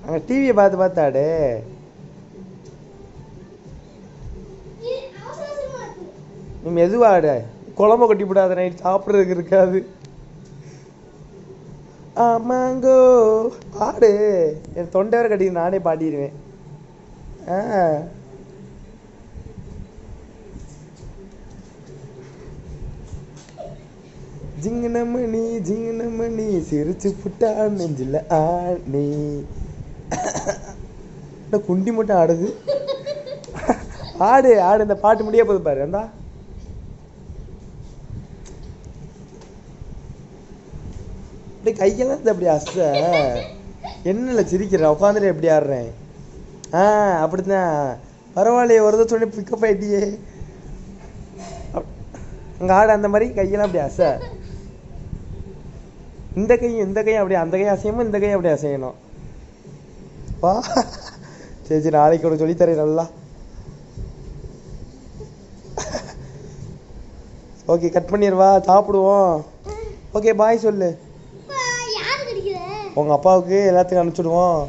அங்கே டிவியை பார்த்து பார்த்து ஆடு. நீ மெதுவா ஆடு. குழம்பு கொட்டி விடாத, நைட் சாப்பிட்றதுக்கு இருக்காது. ஆமாங்கோ ஆடு. என் தொண்டை வரை கட்டி நானே பாடிடுவேன். ஜிங்கனமணி சிரிச்சு புட்டா நெஞ்சில் ஆணி. குண்டி மட்டும் ஆடுது. ஆடு ஆடு. இந்த பாட்டு முடிய போது பாரு. அந்தா அப்படி கையெல்லாம் அப்படி அச. என்னல சிரிக்கிற? உட்காந்துட்டு எப்படி ஆடுறேன்? அப்படித்தான். பரவாயில்லையே, ஒரு தடவை சொன்ன பிக்கப் ஆயிட்டியே. அங்கே ஆடு அந்த மாதிரி கையெல்லாம் அப்படி அச. இந்த கையும் அப்படியே, அந்த கையை அசையணும், இந்த கையை அப்படி அசையணும். வா சரி சரி, நாளைக்கு ஒரு சொல்லித்தரேன் நல்லா. ஓகே, கட் பண்ணிடுவா, சாப்பிடுவோம். ஓகே பாய் சொல்லு. உங்கள் அப்பாவுக்கு எல்லாத்துக்கும் அனுப்பிச்சுடுவோம்.